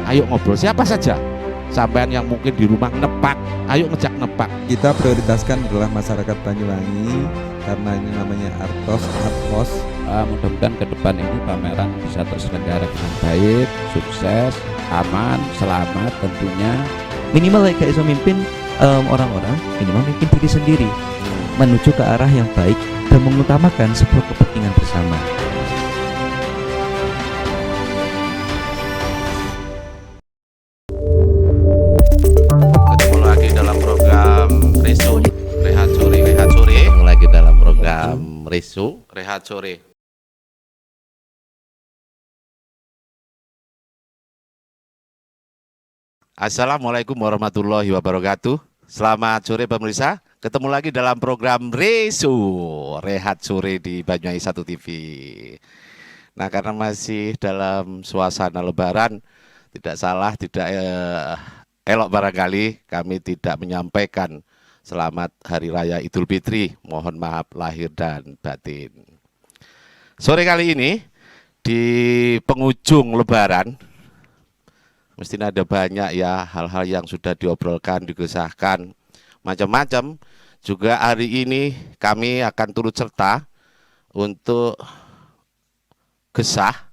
Ayo ngobrol siapa saja. Sampean yang mungkin di rumah nepak, ayo ngejak nepak. Kita prioritaskan adalah masyarakat Banyuwangi karena ini namanya Artos. Mudah-mudahan ke depan ini pameran bisa terselenggara dengan baik, sukses, aman, selamat tentunya. Minimal kayak iso mimpin orang-orang, minimal mimpin diri sendiri menuju ke arah yang baik dan mengutamakan sebuah kepentingan bersama. Ketemu lagi dalam program Resu Rehat Sore. Ketemu lagi dalam program Resu Rehat Sore. Assalamualaikum warahmatullahi wabarakatuh. Selamat sore pemirsa. Ketemu lagi dalam program Resu Rehat Sore di Banyuwangi 1 TV. Nah, karena masih dalam suasana Lebaran, tidak salah, tidak elok barangkali kami tidak menyampaikan selamat Hari Raya Idul Fitri. Mohon maaf lahir dan batin. Sore kali ini di penghujung Lebaran, mestinya ada banyak ya hal-hal yang sudah diobrolkan, digesahkan, macam-macam. Juga hari ini kami akan turut serta untuk gesah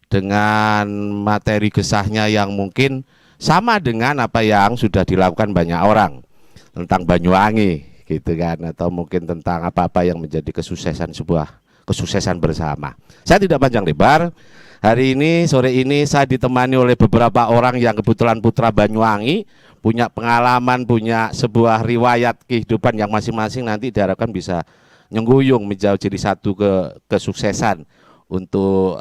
dengan materi gesahnya yang mungkin sama dengan apa yang sudah dilakukan banyak orang tentang Banyuwangi gitu kan, atau mungkin tentang apa-apa yang menjadi kesuksesan bersama. Saya tidak panjang lebar. Hari ini, sore ini saya ditemani oleh beberapa orang yang kebetulan putra Banyuwangi, punya pengalaman, punya sebuah riwayat kehidupan yang masing-masing nanti diharapkan bisa nyengguyung menjadi satu kesuksesan untuk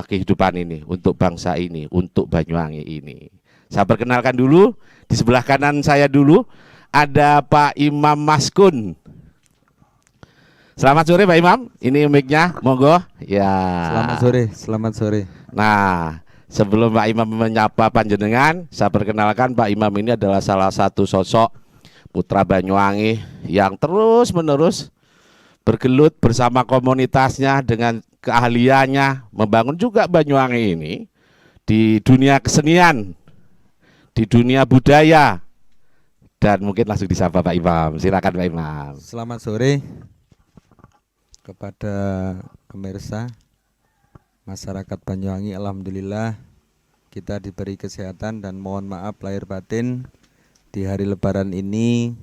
kehidupan ini, untuk bangsa ini, untuk Banyuwangi ini. Saya perkenalkan dulu, di sebelah kanan saya dulu ada Pak Imam Maskun. Selamat sore Pak Imam, ini mic-nya, monggo. Ya. Selamat sore. Nah, sebelum Pak Imam menyapa panjenengan, saya perkenalkan Pak Imam ini adalah salah satu sosok putra Banyuwangi yang terus-menerus bergelut bersama komunitasnya dengan keahliannya membangun juga Banyuwangi ini di dunia kesenian, di dunia budaya. Dan mungkin langsung disapa Pak Imam. Silakan Pak Imam. Selamat sore kepada pemirsa masyarakat Banyuwangi. Alhamdulillah kita diberi kesehatan dan mohon maaf lahir batin di hari Lebaran ini.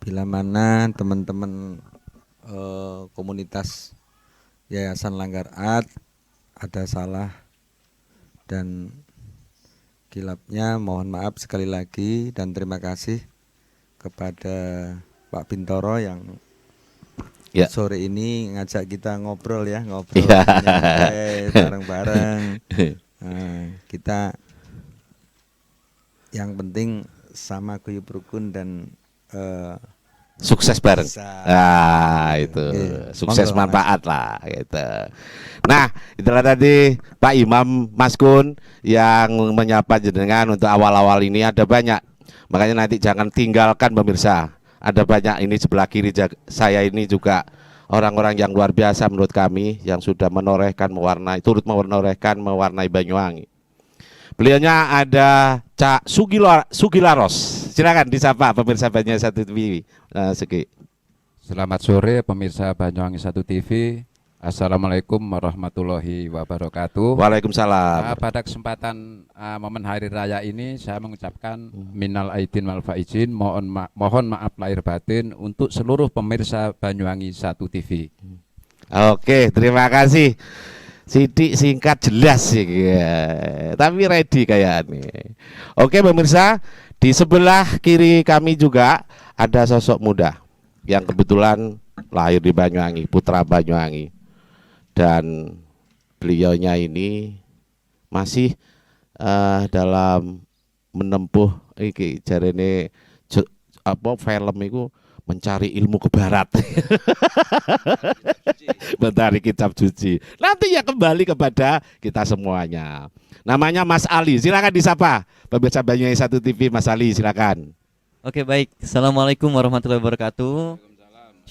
Bila mana teman-teman komunitas Yayasan Langgar Art ada salah dan kilapnya, mohon maaf sekali lagi dan terima kasih kepada Pak Bintoro yang sore ini ngajak kita ngobrol bareng-bareng. Kita yang penting sama guyub rukun dan sukses bareng. Itu sukses manfaat lah gitu. Nah, itulah tadi Pak Imam Maskun yang menyapa jenengan untuk awal-awal ini. Ada banyak, makanya nanti jangan tinggalkan pemirsa. Ada banyak ini sebelah kiri saya ini juga orang-orang yang luar biasa menurut kami yang sudah turut mewarnai Banyuwangi. Beliaunya ada Cak Sugilaros. Silakan disapa pemirsa Banyuwangi 1 TV. Segi. Selamat sore pemirsa Banyuwangi 1 TV. Assalamualaikum warahmatullahi wabarakatuh. Waalaikumsalam. Pada kesempatan momen Hari Raya ini saya mengucapkan minal aidin wal faizin, mohon maaf lahir batin untuk seluruh pemirsa Banyuwangi 1 TV. Oke, terima kasih. Sidik, singkat, jelas sih, tapi ready kayaknya. Oke pemirsa, di sebelah kiri kami juga ada sosok muda yang kebetulan lahir di Banyuwangi, putra Banyuwangi. Dan beliaunya ini masih dalam menempuh jarene film itu mencari ilmu ke barat. Mencari kitab suci. Nanti ya kembali kepada kita semuanya. Namanya Mas Ali. Silakan disapa pemirsa Banyuwangi 1 TV. Mas Ali, silakan. Oke, baik. Assalamualaikum warahmatullahi wabarakatuh.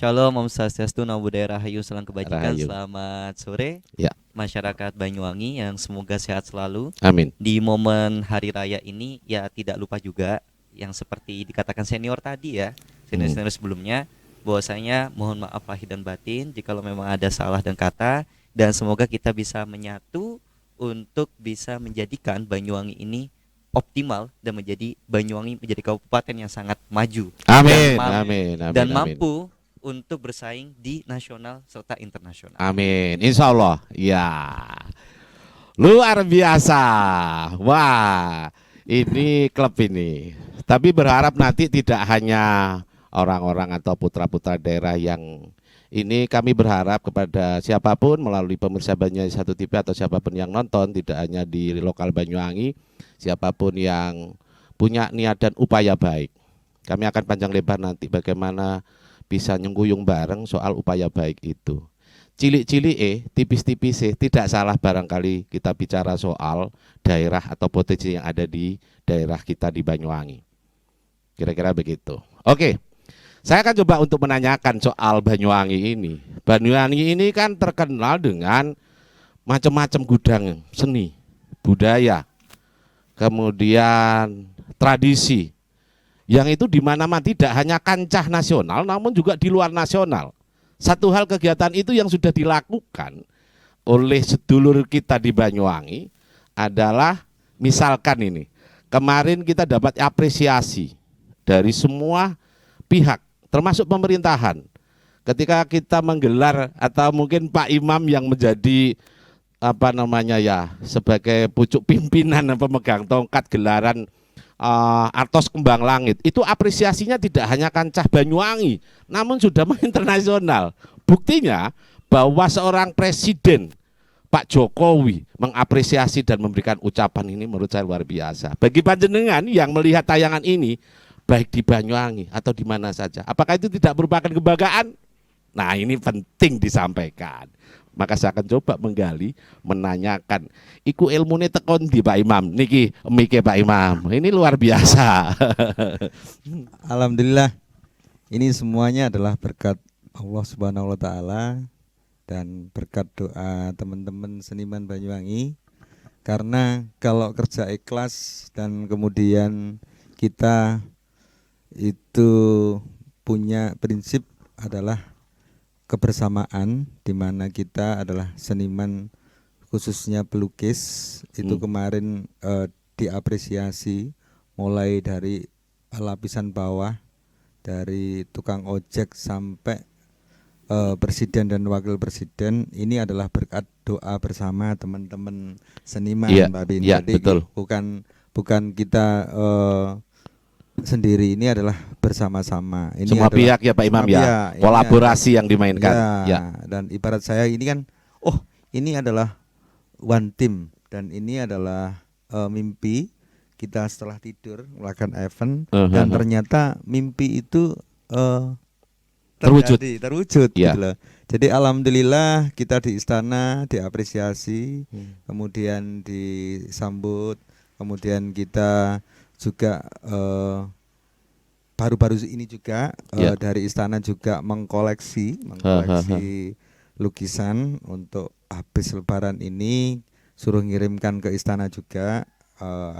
Shalom, Om Swastiastu, Namo Buddhaya Rahayu, salam kebajikan. Rahayu. Selamat sore. Ya. masyarakat Banyuwangi yang semoga sehat selalu. Amin. Di momen hari raya ini ya tidak lupa juga yang seperti dikatakan senior tadi ya, senior-senior sebelumnya, bahwasanya mohon maaf lahir dan batin jikalau memang ada salah dan kata, dan semoga kita bisa menyatu untuk bisa menjadikan Banyuwangi ini optimal dan menjadi Banyuwangi menjadi kabupaten yang sangat maju Amin. dan, Amin. Amin. dan Amin. mampu untuk bersaing di nasional serta internasional. Amin. Insya Allah. Ya. Luar biasa. Wah, ini klub ini. Tapi berharap nanti tidak hanya orang-orang atau putra-putra daerah yang ini, kami berharap kepada siapapun melalui pemirsa Banyuwangi 1 TV atau siapapun yang nonton, tidak hanya di lokal Banyuwangi, siapapun yang punya niat dan upaya baik. Kami akan panjang lebar nanti bagaimana bisa nyungguyung bareng soal upaya baik itu. Cilik-cilik tipis-tipis tidak salah barangkali kita bicara soal daerah atau potensi yang ada di daerah kita di Banyuwangi. Kira-kira begitu. Oke. Saya akan coba untuk menanyakan soal Banyuwangi ini. Banyuwangi ini kan terkenal dengan macam-macam gudang seni, budaya, kemudian tradisi. Yang itu di mana-mana tidak hanya kancah nasional namun juga di luar nasional. Satu hal kegiatan itu yang sudah dilakukan oleh sedulur kita di Banyuwangi adalah misalkan ini. Kemarin kita dapat apresiasi dari semua pihak termasuk pemerintahan. Ketika kita menggelar atau mungkin Pak Imam yang menjadi sebagai pucuk pimpinan pemegang tongkat gelaran Artos Kembang Langit, itu apresiasinya tidak hanya kancah Banyuwangi namun sudah internasional. Buktinya bahwa seorang presiden Pak Jokowi mengapresiasi dan memberikan ucapan ini menurut saya luar biasa. Bagi panjenengan yang melihat tayangan ini baik di Banyuwangi atau di mana saja, apakah itu tidak merupakan kebanggaan? Nah, ini penting disampaikan. Maka saya akan coba menggali, menanyakan, iku ilmune tekon di Pak Imam, niki mike Pak Imam, ini luar biasa. Alhamdulillah, ini semuanya adalah berkat Allah Subhanahu wa Ta'ala dan berkat doa teman-teman seniman Banyuwangi. Karena kalau kerja ikhlas dan kemudian kita itu punya prinsip adalah kebersamaan, di mana kita adalah seniman khususnya pelukis. Itu kemarin diapresiasi mulai dari lapisan bawah, dari tukang ojek sampai presiden dan wakil presiden. Ini adalah berkat doa bersama teman-teman seniman, Mbak Bin. Iya, Jadi betul. bukan kita sendiri, ini adalah bersama-sama. Ini Semua adalah pihak ya Pak Imam ya, ini kolaborasi yang dimainkan. ya. Dan ibarat saya ini kan, ini adalah one team dan ini adalah mimpi kita setelah tidur melakukan event dan ternyata mimpi itu terwujud gitu loh. Jadi alhamdulillah kita di istana diapresiasi, kemudian disambut, kemudian kita juga baru-baru ini juga dari istana juga mengkoleksi lukisan untuk habis lebaran ini, suruh ngirimkan ke istana juga.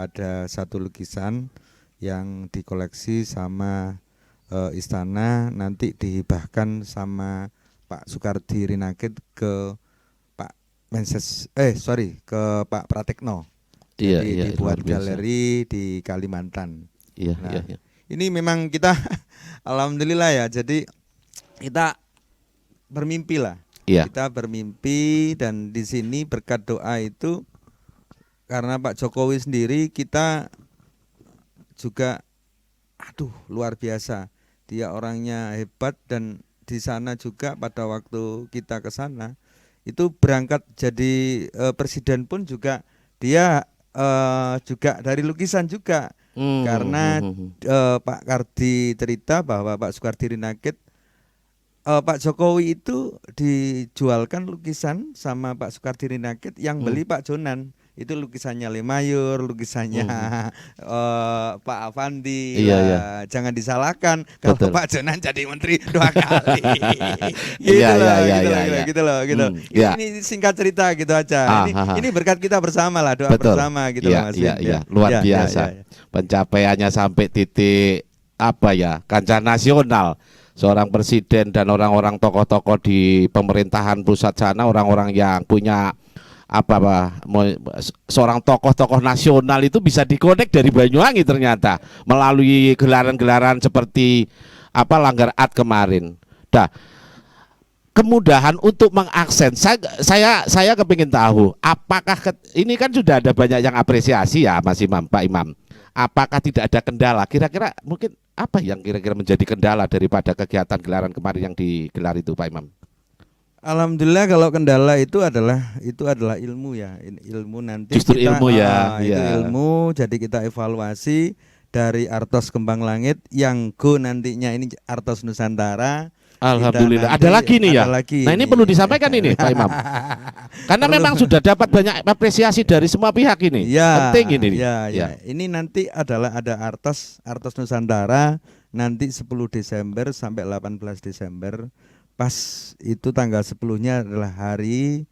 Ada satu lukisan yang dikoleksi sama istana, nanti dihibahkan sama Pak Soekardi Rinakit ke Pak ke Pak Pratekno. Jadi dibuat galeri di Kalimantan. Ini memang kita alhamdulillah ya. Jadi kita bermimpi lah. Kita bermimpi, dan di sini berkat doa itu karena Pak Jokowi sendiri kita juga luar biasa. Dia orangnya hebat, dan di sana juga pada waktu kita ke sana itu berangkat jadi presiden pun juga dia juga dari lukisan juga. Karena Pak Kardi cerita bahwa Pak Soekardi Rinakit, Pak Jokowi itu dijualkan lukisan sama Pak Soekardi Rinakit, yang beli Pak Jonan. itu lukisannya Lemayur, lukisannya Pak Avandi. Iya, Lah, iya. jangan disalahkan kalau Betul. Pak Jonan jadi menteri 2 kali. Iya, loh, iya, gitu iya, loh, iya. gitu loh, gitu. Iya. Ini singkat cerita gitu aja. Ini berkat kita bersama lah, doa Betul. bersama gitu Iya, loh Mas iya, Win. iya. Luar Ya, biasa. ya. Pencapaiannya sampai titik apa ya, kancah nasional. Seorang presiden dan orang-orang tokoh-tokoh di pemerintahan pusat sana, orang-orang yang punya seorang tokoh-tokoh nasional itu bisa dikonek dari Banyuwangi ternyata melalui gelaran-gelaran seperti Langgar Art kemarin. Nah, kemudahan untuk mengaksen. Saya kepingin tahu, apakah ini kan sudah ada banyak yang apresiasi ya, Mas Imam, Pak Imam. Apakah tidak ada kendala? Kira-kira mungkin apa yang kira-kira menjadi kendala daripada kegiatan gelaran kemarin yang digelar itu, Pak Imam? Alhamdulillah kalau kendala itu adalah ilmu ya, ilmu nanti Justru kita, ilmu ya, itu ya. ilmu. Jadi kita evaluasi dari Artos Kembang Langit yang go nantinya ini Artos Nusantara. Alhamdulillah. Kita Ada nanti lagi nih ya. ada lagi Nah ini nih. perlu disampaikan ini, Pak Imam. Karena memang sudah dapat banyak apresiasi dari semua pihak ini. Ya, Penting ini. Ya. Ini nanti adalah ada Artos Nusantara nanti 10 Desember sampai 18 Desember. Pas itu tanggal 10-nya adalah hari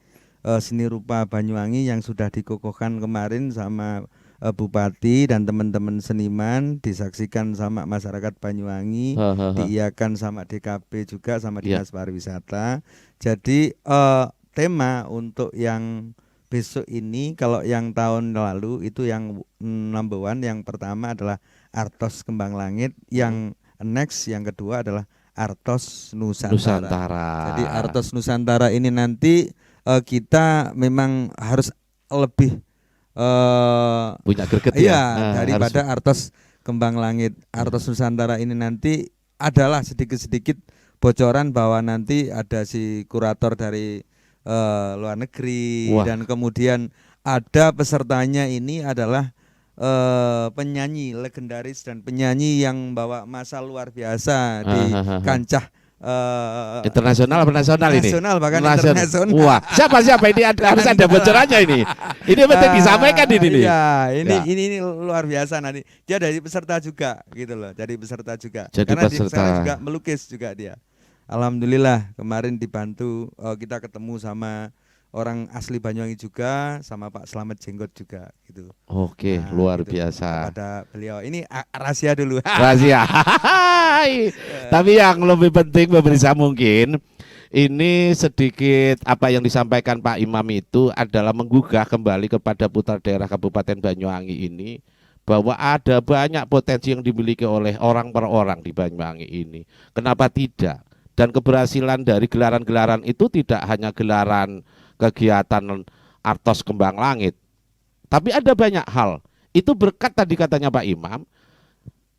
seni rupa Banyuwangi yang sudah dikukuhkan kemarin sama Bupati dan teman-teman seniman, disaksikan sama masyarakat Banyuwangi, diiakan sama DKP juga sama Dinas Pariwisata. Jadi tema untuk yang besok ini, kalau yang tahun lalu itu yang number one, yang pertama adalah Artos Kembang Langit, yang next yang kedua adalah Artos Nusantara. Jadi Artos Nusantara ini nanti kita memang harus lebih punya greget iya, ya. daripada Artos Kembang Langit. Artos Nusantara ini nanti adalah sedikit-sedikit bocoran bahwa nanti ada si kurator dari luar negeri. Wah. Dan kemudian ada pesertanya ini adalah penyanyi legendaris dan penyanyi yang bawa masa luar biasa di kancah internasional apa nasional ini? Nasional, bahkan internasional. Wah, siapa ini harus ada bocorannya ini. Ini penting disampaikan ini nih. Iya, Ya. ini luar biasa nanti. Dia dari peserta juga gitu loh, dari peserta juga. Jadi Karena peserta. sekarang juga melukis juga dia. Alhamdulillah kemarin dibantu kita ketemu sama orang asli Banyuwangi juga, sama Pak Slamet Jenggot juga gitu. Oke, Nah, luar gitu. biasa. Pada beliau ini rahasia dulu. Rahasia. Tapi yang lebih penting pemirsa mungkin ini sedikit apa yang disampaikan Pak Imam itu adalah menggugah kembali kepada putra daerah Kabupaten Banyuwangi ini bahwa ada banyak potensi yang dimiliki oleh orang per orang di Banyuwangi ini. Kenapa tidak? Dan keberhasilan dari gelaran-gelaran itu tidak hanya gelaran kegiatan Artos Kembang Langit, tapi ada banyak hal. Itu berkat tadi katanya Pak Imam,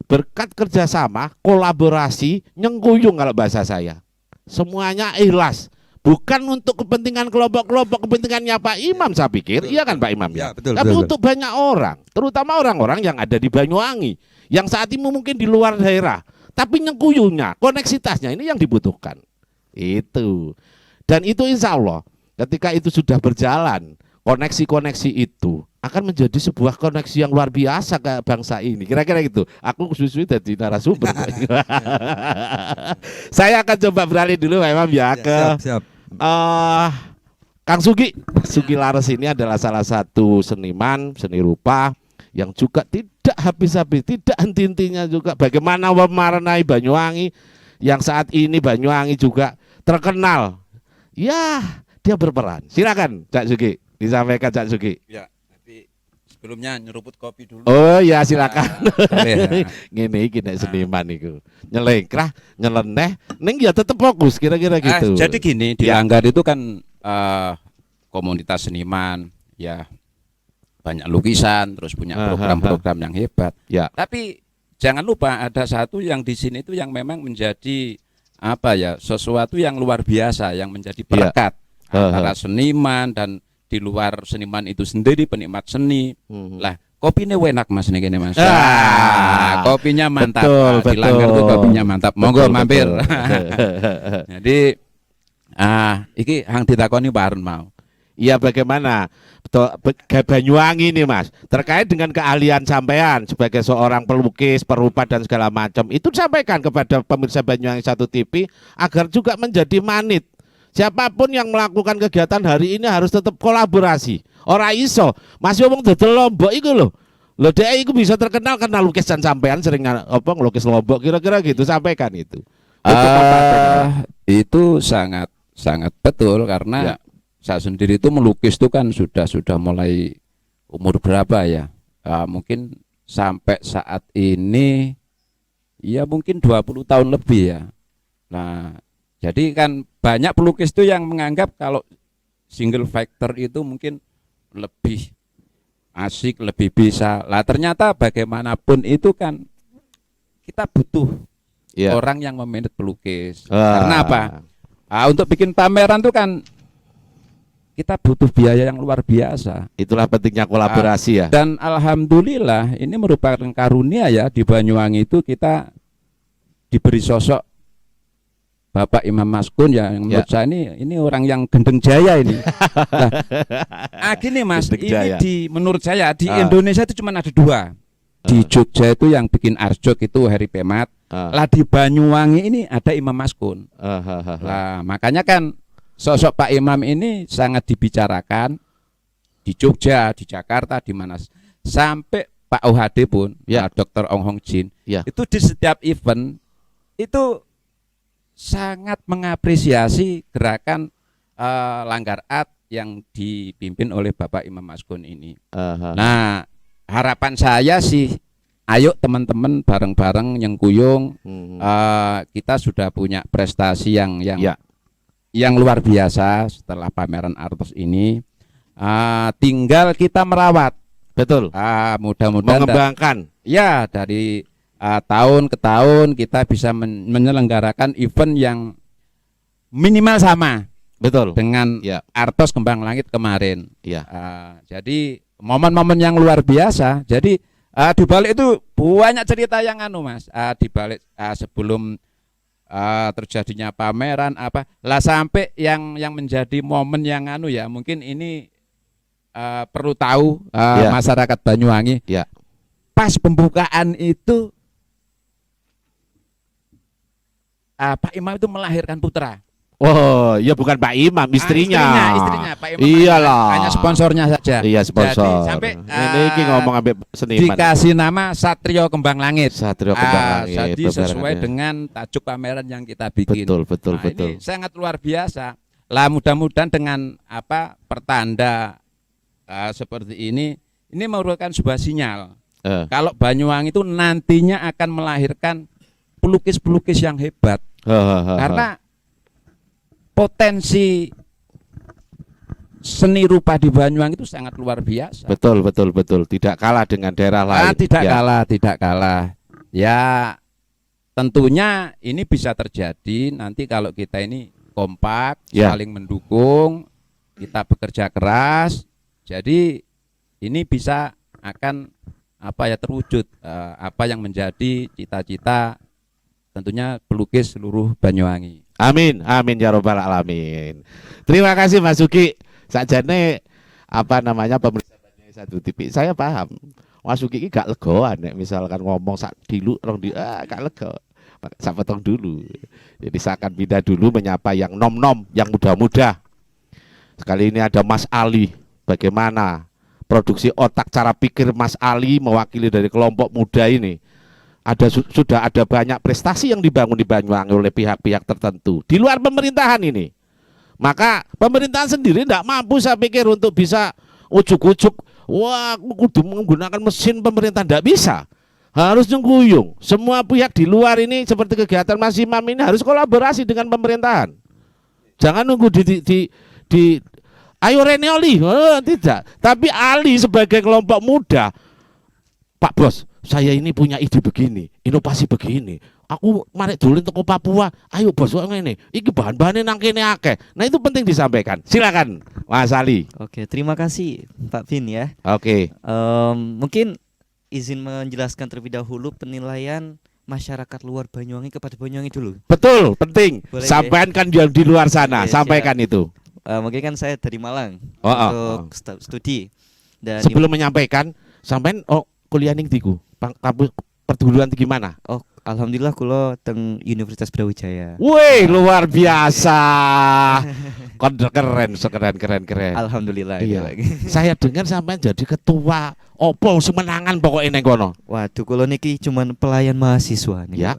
berkat kerjasama, kolaborasi, nyengkuyung kalau bahasa saya. Semuanya ikhlas, bukan untuk kepentingan kelompok-kelompok, kepentingannya Pak Imam saya pikir, iya kan Pak Imam ya? Betul, Tapi betul. untuk banyak orang, terutama orang-orang yang ada di Banyuwangi, yang saat ini mungkin di luar daerah, tapi nyengkuyungnya, koneksitasnya ini yang dibutuhkan. Itu. Dan itu insya Allah ketika itu sudah berjalan, koneksi-koneksi itu akan menjadi sebuah koneksi yang luar biasa ke bangsa ini. Kira-kira gitu. Aku khususnya jadi narasumber. Saya akan coba beralih dulu memang ya ke Siap. Kang Sugi. Sugi Lares ini adalah salah satu seniman seni rupa yang juga tidak habis-habis, tidak henti-hentinya juga bagaimana mewarnai Banyuwangi yang saat ini Banyuwangi juga terkenal. Ya, dia berperan. Silakan Cak Sugi, disampaikan Cak Sugi. Ya, tapi sebelumnya nyeruput kopi dulu. Oh ya silakan. Boleh, ya. Ngene iki nek seniman iku. Nyelengkrah, nyeleneh, ning ya tetep fokus kira-kira gitu. Jadi gini, di Ya. Langgar itu kan komunitas seniman, ya banyak lukisan, terus punya program-program yang hebat. Ya. Tapi jangan lupa ada satu yang di sini itu yang memang menjadi apa ya, sesuatu yang luar biasa yang menjadi perekat antara seniman dan di luar seniman itu sendiri penikmat seni. Lah, kopinya enak Mas nih Mas. Kopinya mantap. Betul, Di Langgar itu kopinya mantap. Monggo Betul, mampir. betul. Jadi iki hang ditakoni Pak Harun mau. Ya bagaimana Banyuwangi ini Mas terkait dengan keahlian sampean sebagai seorang pelukis, perupa dan segala macam itu sampaikan kepada pemirsa Banyuwangi 1 TV agar juga menjadi manit. Siapapun yang melakukan kegiatan hari ini harus tetap kolaborasi. Ora iso, masih ngomong dodol Lombok iku lho. Lho dhek iku bisa terkenal karena lukisan sampean sering apa ngelukis Lombok kira-kira gitu sampaikan itu. Itu sangat sangat betul karena saya sendiri itu melukis itu kan sudah mulai umur berapa ya? Mungkin sampai saat ini ya mungkin 20 tahun lebih ya. Nah, jadi kan banyak pelukis itu yang menganggap kalau single factor itu mungkin lebih asik, lebih bisa. Lah ternyata bagaimanapun itu kan kita butuh orang yang memanage pelukis. Karena apa? Untuk bikin pameran itu kan kita butuh biaya yang luar biasa. Itulah pentingnya kolaborasi ya. Dan alhamdulillah ini merupakan karunia ya di Banyuwangi itu kita diberi sosok Bapak Imam Maskun ya, yang menurut saya ini orang yang gendeng jaya ini. Nah, gini Mas, ini menurut saya di Indonesia itu cuma ada 2. Di Jogja itu yang bikin arjok itu Heri Pemat. Lah di Banyuwangi ini ada Imam Maskun. Lah makanya kan sosok Pak Imam ini sangat dibicarakan di Jogja, di Jakarta, di mana sampai Pak OHD pun, Dr. Ong Hong Jin, itu di setiap event itu sangat mengapresiasi gerakan Langgar Art yang dipimpin oleh Bapak Imam Maskun ini. Nah, harapan saya sih, ayo teman-teman bareng-bareng nyengkuyung, kita sudah punya prestasi yang luar biasa setelah pameran Artos ini. Tinggal kita merawat, betul. Mudah-mudahan mengembangkan. Dari tahun ke tahun kita bisa menyelenggarakan event yang minimal sama, betul, dengan Artos Kembang Langit kemarin. Jadi momen-momen yang luar biasa. Jadi di balik itu banyak cerita yang Mas. Di balik sebelum terjadinya pameran lah sampai yang menjadi momen yang mungkin ini perlu tahu masyarakat Banyuwangi. Pas pembukaan itu Pak Imam itu melahirkan putra. Oh, ya bukan Pak Imam, istrinya. Istrinya Pak Imam. Iyalah. Hanya sponsornya saja. Iya, sponsor. Jadi sampai ini ngomong ambil seniman. Dikasih nama Satrio Kembang Langit. Satrio Kembang Langit. Jadi sesuai dengan tajuk pameran yang kita bikin. Betul. Ini sangat luar biasa. Lah mudah-mudahan dengan pertanda seperti ini merupakan sebuah sinyal. Kalau Banyuwangi itu nantinya akan melahirkan pelukis-pelukis yang hebat. Karena potensi seni rupa di Banyuwangi itu sangat luar biasa. Betul. Tidak kalah dengan daerah lain. Tidak kalah. Ya, tentunya ini bisa terjadi nanti kalau kita ini kompak, saling mendukung, kita bekerja keras. Jadi ini bisa akan terwujud apa yang menjadi cita-cita tentunya pelukis seluruh Banyuwangi. Amin ya robbal alamin. Terima kasih Mas Suki. Sakjane pemirsa Banyuwangi 1 TV. Saya paham. Mas Suki iki gak legoan nek misalkan ngomong sak dilu rong di gak lega. Sak potong dulu. Jadi saya akan pindah dulu menyapa yang nom-nom, yang muda-muda. Sekali ini ada Mas Ali. Bagaimana produksi otak cara pikir Mas Ali mewakili dari kelompok muda ini? Sudah ada banyak prestasi yang dibangun di Banyuwangi oleh pihak-pihak tertentu di luar pemerintahan ini. Maka pemerintahan sendiri tidak mampu saya pikir untuk bisa ujuk-ujuk, wah kudu menggunakan mesin pemerintah, tidak bisa. Harus nyengkuyung. Semua pihak di luar ini seperti kegiatan Mas Imam ini harus kolaborasi dengan pemerintahan. Jangan nunggu di ayo Reneoli, tidak. Tapi Ali sebagai kelompok muda, Pak Bos, saya ini punya ide begini, inovasi begini. Aku mari dulu toko Papua. Ayo bos, ngene. Iki bahan-bahane nang kene akeh. Nah, itu penting disampaikan. Silakan, Mas Ali. Oke, terima kasih Pak Vin ya. Oke. Mungkin izin menjelaskan terlebih dahulu penilaian masyarakat luar Banyuwangi kepada Banyuwangi dulu. Betul, penting. Boleh, sampaikan kan yang di luar sana, Oke, sampaikan siap. itu. mungkin kan saya dari Malang Oh, untuk studi dan Sebelum menyampaikan, sampean kuliah ning diku. Kampus perguruan tinggi mana? alhamdulillah kula teng Universitas Brawijaya. Wih, luar biasa. Keren. Alhamdulillah. Iya. gitu. Saya dengar sampean jadi ketua opo semenangan pokoknya neng kono. Waduh, kula niki cuman pelayan mahasiswa nih. Ya.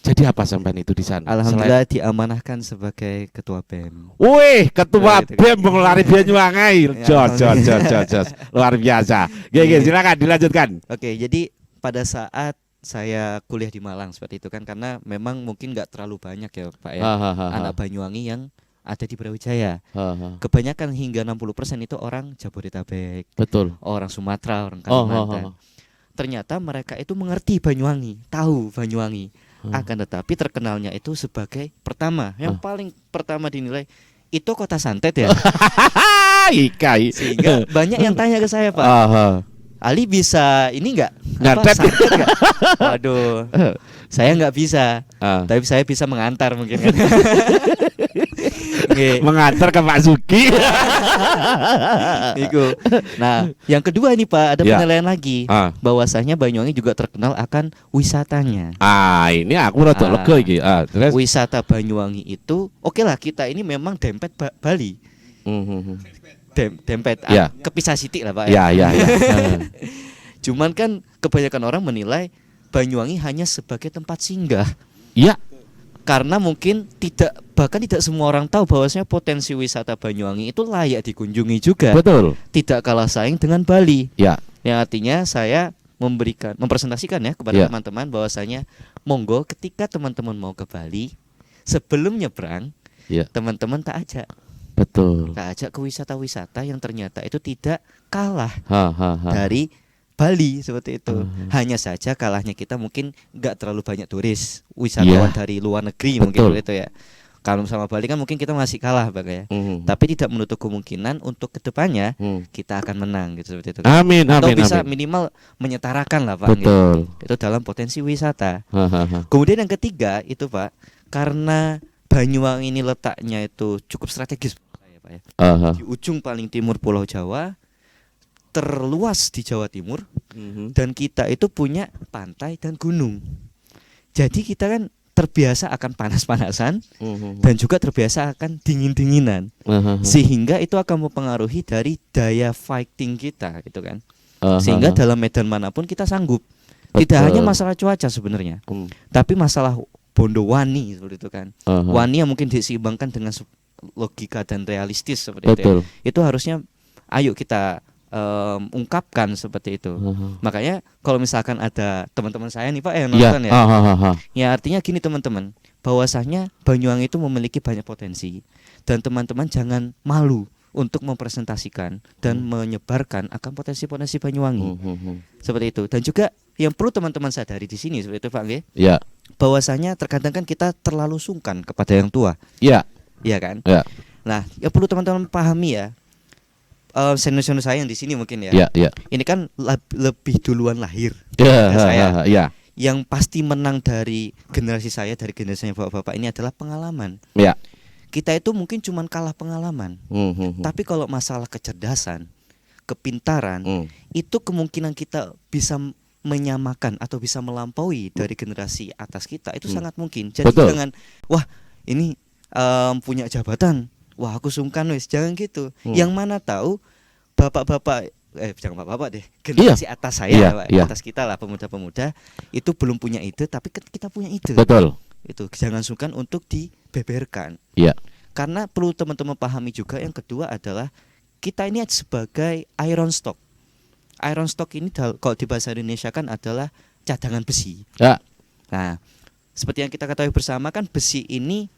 Jadi apa sampean itu di sana? Alhamdulillah diamanahkan sebagai ketua BEM. Wih, ketua Gitu. BEM lari Banyuwangi. Ya, Jos. Luar biasa. Oke, silakan dilanjutkan. Oke, jadi pada saat saya kuliah di Malang seperti itu kan, karena memang mungkin nggak terlalu banyak ya Pak ya anak Banyuwangi yang ada di Brawijaya. Kebanyakan hingga 60% itu orang Jabodetabek, Betul. orang Sumatera, orang Kalimantan. Ternyata mereka itu mengerti Banyuwangi, tahu Banyuwangi. Akan tetapi terkenalnya itu sebagai pertama, yang paling pertama dinilai itu kota santet ya. Ikai. Sehingga banyak yang tanya ke saya, Pak. Ali bisa ini enggak? Nyantet. Santet enggak? Waduh. Saya enggak bisa. Tapi saya bisa mengantar mungkin kan. Mengantar ke Pak Zuki. Iku. Nah, yang kedua nih Pak, ada Ya. penilaian lagi. Bahwasanya Banyuwangi juga terkenal akan wisatanya. Ini aku rada lega iki. Terus Wisata Banyuwangi itu oke lah, kita ini memang dempet Bali. Dempet Ya. kepisah sitik lah Pak ya. Cuman kan kebanyakan orang menilai Banyuwangi hanya sebagai tempat singgah. Iya. Karena mungkin bahkan tidak semua orang tahu bahwasanya potensi wisata Banyuwangi itu layak dikunjungi juga. Betul. Tidak kalah saing dengan Bali. Ya. Yang artinya saya mempresentasikan ya kepada Ya. teman-teman bahwasanya monggo ketika teman-teman mau ke Bali, sebelum nyebrang, Ya. teman-teman tak ajak ke wisata-wisata yang ternyata itu tidak kalah dari Bali seperti itu. Hanya saja kalahnya kita mungkin nggak terlalu banyak turis wisatawan dari luar negeri. Betul. Mungkin seperti itu ya. Kalau sama Bali kan mungkin kita masih kalah Bang ya. Tapi tidak menutup kemungkinan untuk kedepannya kita akan menang gitu seperti itu. Amin. Atau bisa minimal menyetarakan lah Pak. Betul. Gitu. Itu dalam potensi wisata. Kemudian yang ketiga itu Pak, karena Banyuwangi ini letaknya itu cukup strategis Pak ya. Di ujung paling timur Pulau Jawa, terluas di Jawa Timur, dan kita itu punya pantai dan gunung. Jadi kita kan terbiasa akan panas-panasan dan juga terbiasa akan dingin-dinginan. Sehingga itu akan mempengaruhi dari daya fighting kita gitu kan. Sehingga dalam medan manapun kita sanggup. Tidak hanya masalah cuaca sebenarnya, tapi masalah Bondowani seperti itu kan. Wani yang mungkin diseimbangkan dengan logika dan realistis seperti itu. Itu harusnya ayo kita ungkapkan seperti itu. Makanya kalau misalkan ada teman-teman saya nih Pak yang nonton ya artinya gini teman-teman, bahwasanya Banyuwangi itu memiliki banyak potensi dan teman-teman jangan malu untuk mempresentasikan dan menyebarkan akan potensi-potensi Banyuwangi. Seperti itu. Dan juga yang perlu teman-teman sadari di sini seperti itu Pak nggih. Ya. Bahwasanya terkadang kan kita terlalu sungkan kepada yang tua. Ya. Iya kan? Ya. Nah, yang perlu teman-teman pahami ya. Senior-senior saya yang di sini mungkin ya. Ya. Ini kan lebih duluan lahir. Saya. Ya. Yang pasti menang dari generasi saya, dari generasinya bapak-bapak ini adalah pengalaman. Ya. Kita itu mungkin cuma kalah pengalaman. Tapi kalau masalah kecerdasan, kepintaran, itu kemungkinan kita bisa menyamakan atau bisa melampaui dari generasi atas kita itu sangat mungkin. Jadi jangan wah ini punya jabatan, wah aku sungkan wis, jangan gitu. Yang mana tahu bapak-bapak jangan bapak-bapak deh, generasi atas saya, atas kita lah pemuda-pemuda itu belum punya ide tapi kita punya ide. Betul. Itu jangan sungkan untuk dibeberkan. Iya. Karena perlu teman-teman pahami juga yang kedua adalah kita ini sebagai iron stock. Iron stock ini kalau di bahasa Indonesia kan adalah cadangan besi. Ya. Nah, seperti yang kita ketahui bersama kan besi ini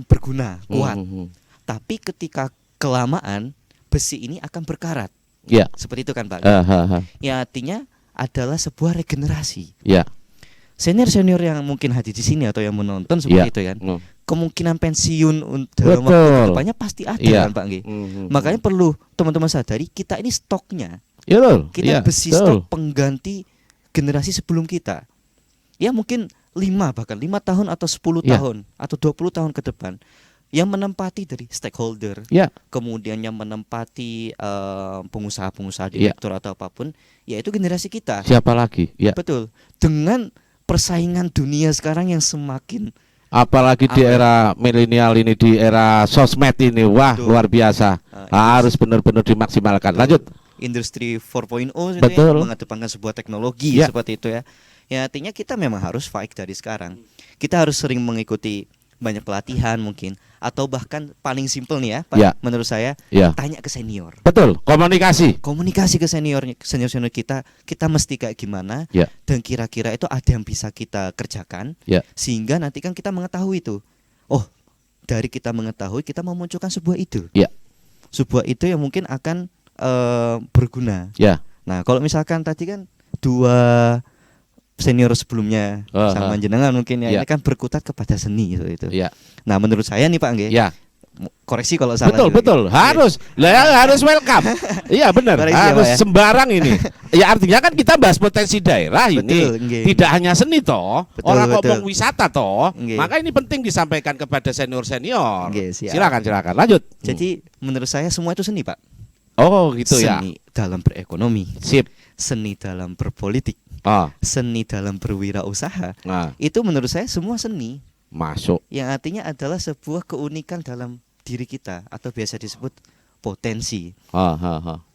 berguna, kuat. Tapi ketika kelamaan besi ini akan berkarat. Ya. Seperti itu kan Pak. Ya artinya adalah sebuah regenerasi. Ya. Senior-senior yang mungkin hadir di sini atau yang menonton seperti itu kan. Kemungkinan pensiun dalam waktu kedepannya pasti ada kan Pak Nggih. Makanya perlu teman-teman sadari kita ini stoknya. Kita besi stok pengganti generasi sebelum kita. Ya mungkin 5 tahun atau 10 tahun atau 20 tahun ke depan yang menempati dari stakeholder, Ya. kemudian yang menempati pengusaha-pengusaha Ya. direktur atau apapun, yaitu generasi kita. Siapa lagi? Ya. Betul. Dengan persaingan dunia sekarang yang semakin Apalagi di Apa ya? era milenial ini, di era sosmed ini, wah Betul. luar biasa. Harus benar-benar dimaksimalkan. Lanjut. industri 4.0 ini Betul. mengedepankan sebuah teknologi Ya. seperti itu ya. Ya artinya kita memang harus fight dari sekarang. Kita harus sering mengikuti banyak pelatihan mungkin, atau bahkan paling simpel nih ya, Pak, Ya. menurut saya Ya. tanya ke senior. Betul, komunikasi. Komunikasi ke senior kita mesti kayak gimana, Ya. dan kira-kira itu ada yang bisa kita kerjakan, Ya. sehingga nanti kan kita mengetahui itu. Oh, dari kita mengetahui kita memunculkan sebuah ide. Ya. Sebuah ide yang mungkin akan berguna. Ya. Nah, kalau misalkan tadi kan dua senior sebelumnya sama jenengan mungkin ya, Ya. ini kan berkutat kepada seni itu. Ya. Nah, menurut saya nih Pak Nggih, Ya. koreksi kalau salah. Betul, juga. betul. Harus. Lah ya, harus welcome. Iya benar. Koreksi ya, Harus Pak ya. sembarang ini. Ya artinya kan kita bahas potensi daerah ini. Betul, nggih. Tidak hanya seni toh. Betul, Orang betul. ngomong wisata toh. Nggih. Maka ini penting disampaikan kepada senior-senior. Nggih, siap. Silakan. Lanjut. Jadi menurut saya semua itu seni, Pak. Oh, gitu ya. Seni dalam berekonomi, Sip. seni dalam berpolitik, Ah, seni dalam berwirausaha. nah, Itu menurut saya semua seni, masuk. yang artinya adalah sebuah keunikan dalam diri kita, atau biasa disebut potensi.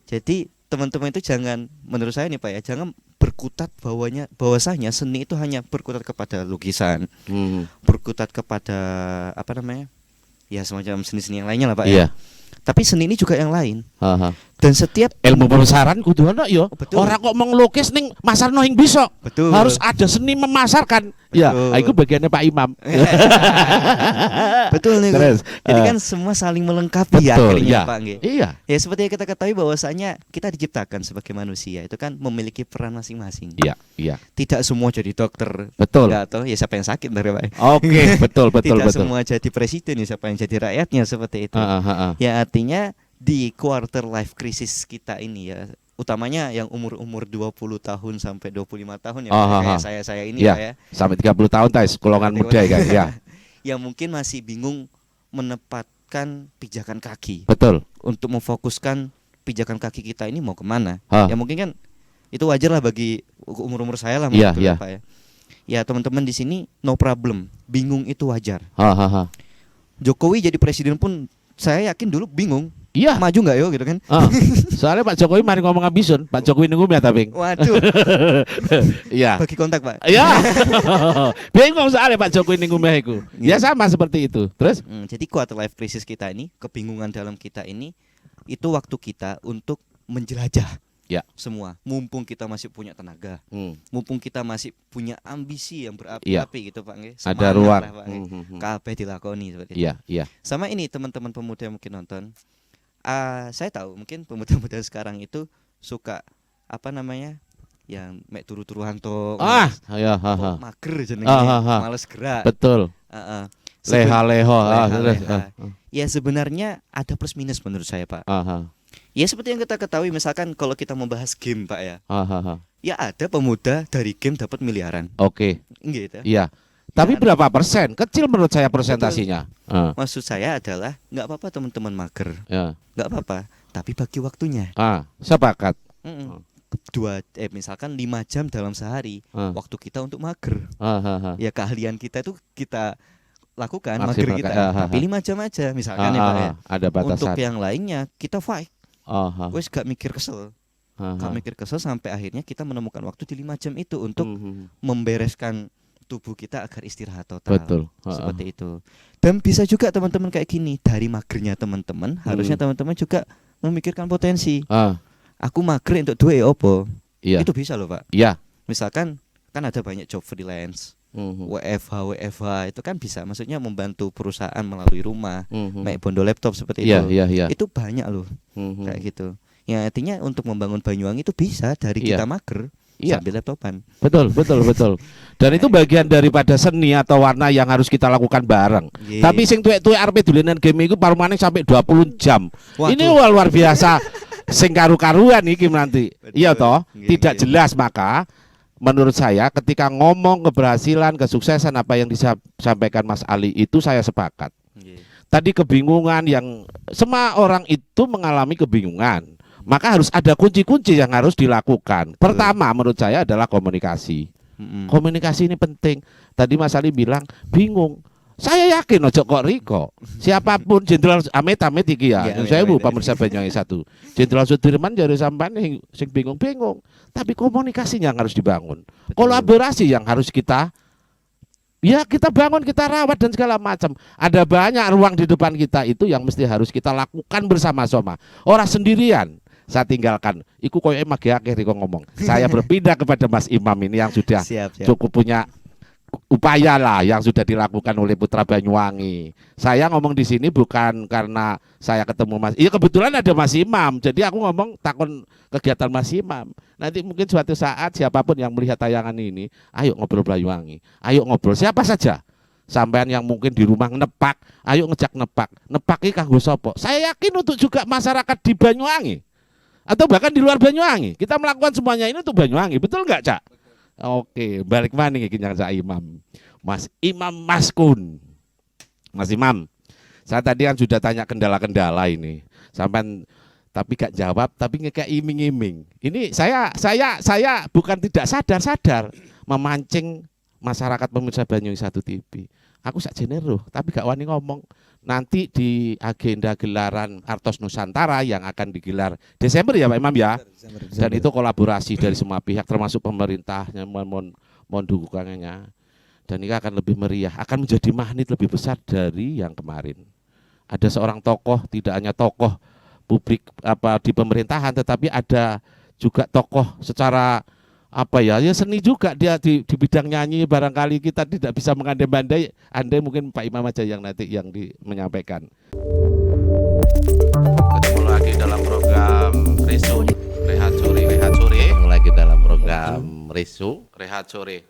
Jadi teman-teman itu jangan, menurut saya nih Pak ya, jangan berkutat bahwasanya seni itu hanya berkutat kepada lukisan, berkutat kepada apa namanya, ya semacam seni-seni yang lainnya lah Pak Iya. ya. Tapi seni ini juga yang lain, dan setiap Ilmu pemasaran kudu ana yo. Betul. Orang kok mengelukis ning masarno ing bisa. Betul. Harus ada seni memasarkan. Ya, Betul. itu bagiannya Pak Imam. betul nih. Terus, Jadi kan semua saling melengkapi ya betul, akhirnya ya. Pak Nggih. Iya. Ya seperti yang kita ketahui bahwasanya kita diciptakan sebagai manusia itu kan memiliki peran masing-masing. Iya. Tidak semua jadi dokter. Betul. Ya, atau ya siapa yang sakit dari Pak. Oke, betul. Tidak semua jadi presiden, ya siapa yang jadi rakyatnya, seperti itu. Ya artinya di quarter life crisis kita ini ya, utamanya yang umur-umur 20 tahun sampai 25 tahun ya, kayak saya ini ya. Pak ya. Sampai 30 tahun tais golongan muda ya kan. Ya. Yang mungkin masih bingung menempatkan pijakan kaki. Betul. Untuk memfokuskan pijakan kaki kita ini mau kemana. Ha. Ya mungkin kan itu wajar lah bagi umur-umur saya lah Iya, begitu iya. Pak ya. Ya teman-teman di sini no problem, bingung itu wajar. Jokowi jadi presiden pun saya yakin dulu bingung, Iya. maju nggak yo gitu kan. Soalnya Pak Jokowi mari ngomong abisun, Pak Jokowi nunggu ya tapi. Waduh, Iya. bagi kontak Pak. Iya. Bingung soalnya Pak Jokowi ning omah iku. Ya sama seperti itu. Terus Jadi quarter life crisis kita ini, kebingungan dalam kita ini, itu waktu kita untuk menjelajah. Ya. Semua, mumpung kita masih punya tenaga, mumpung kita masih punya ambisi yang berapi-api gitu Pak Nggih. ada Semangat ruang. lah, Pak Nggih. Kabeh dilakoni seperti itu. Iya. Sama ini teman-teman pemuda yang mungkin nonton, saya tahu mungkin pemuda-pemuda sekarang itu suka apa namanya, yang mek turu-turu hantok, Ya, kok mager jenenge, males gerak. Betul. Leha-leho. Leha-leha. Ya sebenarnya ada plus minus menurut saya Pak. Ya seperti yang kita ketahui, misalkan kalau kita membahas game Pak ya, ya ada pemuda dari game dapat miliaran, Oke. gitu. Iya. Tapi berapa persen? Kecil menurut saya persentasinya. Maksud saya adalah nggak apa-apa teman-teman mager, Ya. nggak apa-apa, tapi bagi waktunya. Sepakat. Misalkan 5 jam dalam sehari, waktu kita untuk mager. Ya keahlian kita itu kita lakukan mager Maksimal, kita, tapi 5 jam aja misalkan ya Pak ya. Ada batasan. Untuk yang lainnya kita fight. Wes gak mikir kesel. Gak mikir kesel sampai akhirnya kita menemukan waktu di 5 jam itu untuk membereskan tubuh kita agar istirahat total. Betul. Seperti itu. Dan bisa juga teman-teman kayak gini, dari magernya teman-teman, harusnya teman-teman juga memikirkan potensi. Aku mager untuk duit opo? Iya. Itu bisa loh Pak. Iya. Misalkan kan ada banyak job freelance, WFH itu kan bisa, maksudnya membantu perusahaan melalui rumah, naik bondo laptop seperti itu. Iya. Itu banyak loh, kayak gitu. Ya artinya untuk membangun Banyuwangi itu bisa dari kita mager sambil laptopan. Betul. Dan itu bagian daripada seni atau warna yang harus kita lakukan bareng. Tapi sing tuwek-tuwek arepe dolanan game iku parumaning sampai 20 jam. Waduh. Ini luar biasa. Sing karu-karuan iki nanti. Iya toh? Tidak jelas, maka menurut saya ketika ngomong keberhasilan, kesuksesan apa yang disampaikan Mas Ali itu saya sepakat. tadi kebingungan yang semua orang itu mengalami kebingungan. Maka harus ada kunci-kunci yang harus dilakukan. Pertama menurut saya adalah komunikasi. Komunikasi ini penting. Tadi Mas Ali bilang bingung. Saya yakin ojo kok Riko. Siapapun Jenderal amit-amit iki ya. Iya, Saya Bu amit-amit. pemirsa Banyuwangi 1. Jenderal Sudirman jadi sampean sing bingung-bingung. Tapi komunikasinya yang harus dibangun. Kolaborasi yang harus kita bangun, kita rawat dan segala macam. Ada banyak ruang di depan kita itu yang mesti harus kita lakukan bersama-sama. Orang sendirian. Saya tinggalkan. Iku koyo magi-akeh Riko ngomong. Saya berpindah kepada Mas Imam ini yang sudah Siap. cukup punya upaya lah yang sudah dilakukan oleh Putra Banyuwangi. Saya ngomong di sini bukan karena saya ketemu Mas. Iya kebetulan ada Mas Imam. Jadi aku ngomong takon kegiatan Mas Imam. Nanti mungkin suatu saat siapapun yang melihat tayangan ini, ayo ngobrol Banyuwangi. Ayo ngobrol siapa saja. Sampean yang mungkin di rumah nepak, ayo ngejak nepak. Nepak iki kanggo sapa? Saya yakin untuk juga masyarakat di Banyuwangi. Atau bahkan di luar Banyuwangi. Kita melakukan semuanya ini untuk Banyuwangi. Betul enggak, Cak? Oke, balik mana iki yang Cak Imam. Mas Imam Maskun. Mas Imam, saya tadi kan sudah tanya kendala-kendala ini. Sampai tapi gak jawab, tapi kayak iming-iming. Ini saya bukan tidak sadar memancing masyarakat pemirsa Banyuwangi 1 TV. Aku sakjane roh, tapi gak wani ngomong. Nanti di agenda gelaran Artos Nusantara yang akan digelar Desember ya Pak Imam ya. Dan itu kolaborasi dari semua pihak termasuk pemerintahnya mohon dukungannya. Dan ini akan lebih meriah, akan menjadi magnet lebih besar dari yang kemarin. Ada seorang tokoh, tidak hanya tokoh publik di pemerintahan, tetapi ada juga tokoh secara seni juga dia di bidang nyanyi. Barangkali kita tidak bisa mengandai-andai, andai mungkin Pak Imam aja yang nanti menyampaikan. Ketemu lagi dalam program Rehat Sore. Ketemu lagi dalam program Rehat Sore.